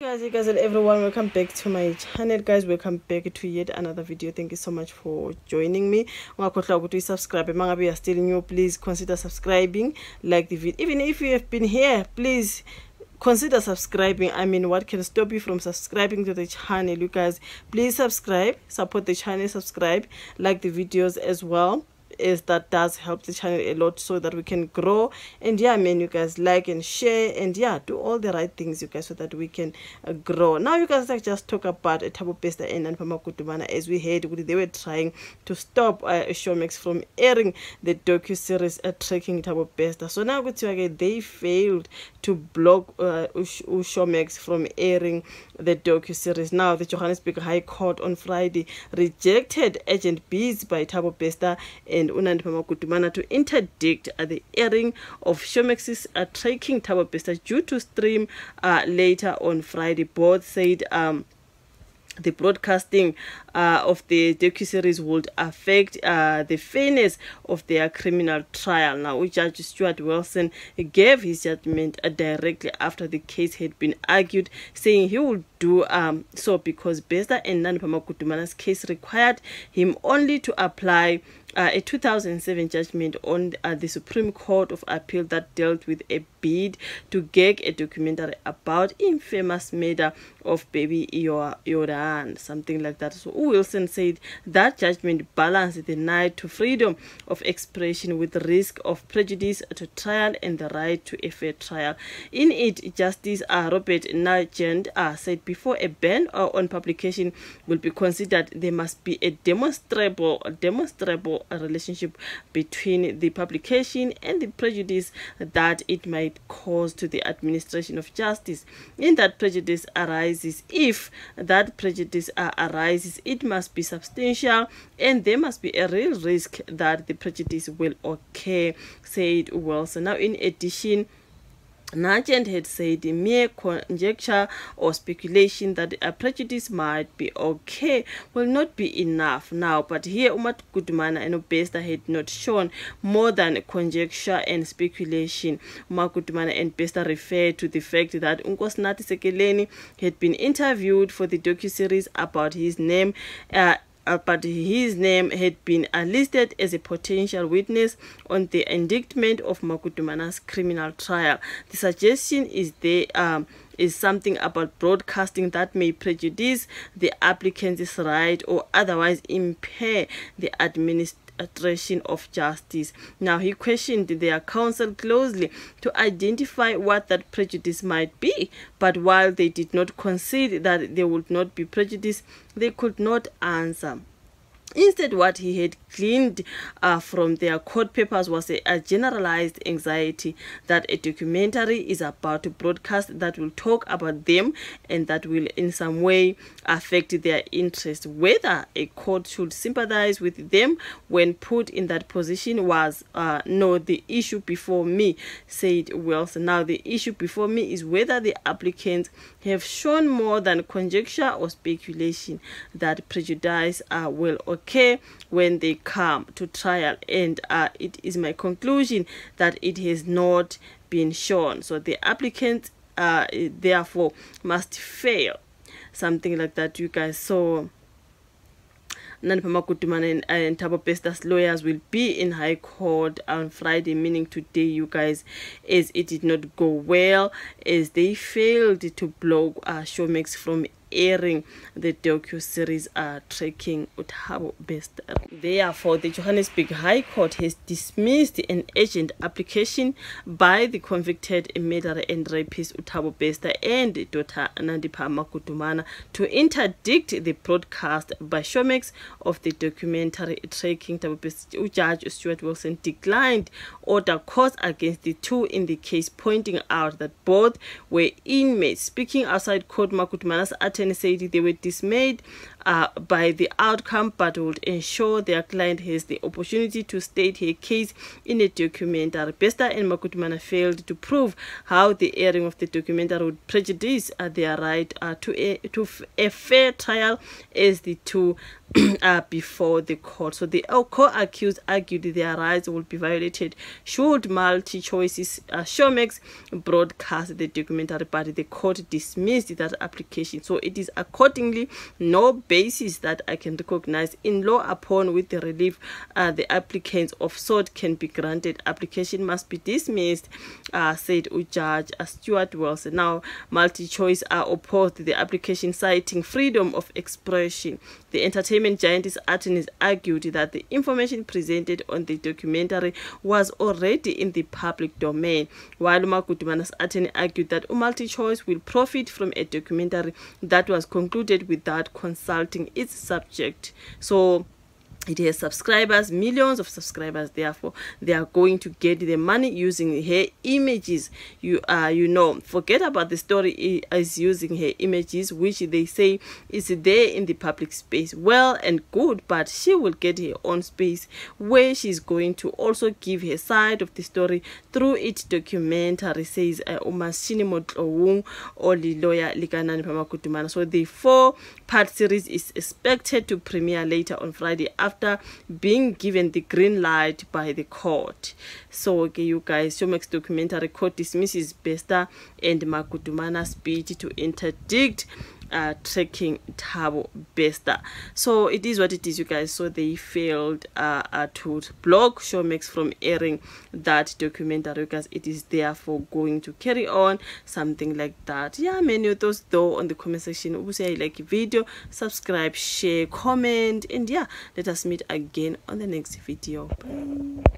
Hey guys and everyone, welcome back to my channel. Guys, welcome back to yet another video. Thank you so much for joining me. Subscribe. If you are still new, please consider subscribing, like the video. Even if you have been here, please consider subscribing. I mean, what can stop you from subscribing to the channel? You guys, please subscribe, support the channel, subscribe, like the videos as well, as that does help the channel a lot so that we can grow. And yeah, man, you guys, like and share, and yeah, do all the right things, you guys, so that we can grow. Now, you guys, like, just talk about Thabo Bester and Nandipa Magudumana. As we heard, they were trying to stop Showmax from airing the docu-series Tracking Thabo Bester. So now they failed to block Showmax from airing the docu-series. Now, the Johannesburg High Court on Friday rejected urgent bids by Thabo Bester and Nandipa Magudumana to interdict the airing of Showmax's Tracking Thabo Bester due to stream later on Friday. Both said the broadcasting of the docuseries would affect the fairness of their criminal trial. Now, Judge Stuart Wilson gave his judgment directly after the case had been argued, saying he would do so because Bester and Nandipa Magudumana's case required him only to apply a 2007 judgment on the Supreme Court of Appeal that dealt with a bid to gag a documentary about infamous murder of baby Yoran, something like that. So Wilson said that judgment balanced the right to freedom of expression with the risk of prejudice to trial and the right to a fair trial. In it, Justice Robert Nugent said before a ban on publication will be considered, there must be a demonstrable relationship between the publication and the prejudice that it might cause to the administration of justice. In that prejudice arises, if that prejudice arises, it must be substantial and there must be a real risk that the prejudice will occur, said Wilson. Now, in addition, Nugent had said the mere conjecture or speculation that a prejudice might be okay will not be enough now. But here, Magudumana and Bester had not shown more than conjecture and speculation. Magudumana and Bester referred to the fact that Nkosinathi Sekeleni had been interviewed for the docuseries about his name, but his name had been listed as a potential witness on the indictment of Magudumana's criminal trial. The suggestion is is something about broadcasting that may prejudice the applicant's right or otherwise impair the administration of justice. Now, he questioned their counsel closely to identify what that prejudice might be, but while they did not concede that there would not be prejudice, they could not answer. Instead, what he had gleaned from their court papers was a generalized anxiety that a documentary is about to broadcast that will talk about them and that will in some way affect their interest. Whether a court should sympathize with them when put in that position was not the issue before me, said Wilson. Now, the issue before me is whether the applicants have shown more than conjecture or speculation that prejudice will occur when they come to trial, and it is my conclusion that it has not been shown. So the applicants therefore must fail, something like that, you guys. So Nandipa Magudumana and Thabo Bester's lawyers will be in High Court on Friday, meaning today, you guys, as it did not go well, as they failed to block Showmax from airing the docu-series Tracking Thabo Bester. Therefore, the Johannesburg High Court has dismissed an urgent application by the convicted murderer and rapist Thabo Bester and daughter Nandipa Magudumana to interdict the broadcast by Showmax of the documentary Tracking Thabo Bester. Judge Stuart Wilson declined order calls against the two in the case, pointing out that both were inmates. Speaking outside court, Magudumana's attorney said they were dismayed by the outcome, but would ensure their client has the opportunity to state her case in a documentary. Bester and Magudumana failed to prove how the airing of the documentary would prejudice their right to a fair trial, as the two before the court. So the co-accused argued their rights would be violated should Multichoice's Showmax broadcast the documentary, but the court dismissed that application. So it is accordingly no basis that I can recognize in law upon with the relief the applicants of sort can be granted. Application must be dismissed, said Judge Stuart Wells. Now Multichoice opposed the application, citing freedom of expression. The entertainment giant's attorneys argued that the information presented on the documentary was already in the public domain, while Magudumana's attorney argued that Multichoice will profit from a documentary that was concluded without consulting its subject. So it has subscribers, millions of subscribers, therefore they are going to get the money using her images. You know, forget about the story is using her images, which they say is there in the public space. Well and good, but she will get her own space where she's going to also give her side of the story through its documentary, says Umashini Motlowung or the lawyer Nandipa Magudumana. So the 4-part series is expected to premiere later on Friday after being given the green light by the court. So okay, you guys, Showmax documentary court dismisses Bester and Magudumana's bid to interdict Tracking Thabo Bester. So it is what it is, you guys. So they failed to block Showmax from airing that documentary, because it is therefore going to carry on, something like that. Yeah, many of those though on the comment section. Say like the video, subscribe, share, comment, and yeah, let us meet again on the next video. Bye.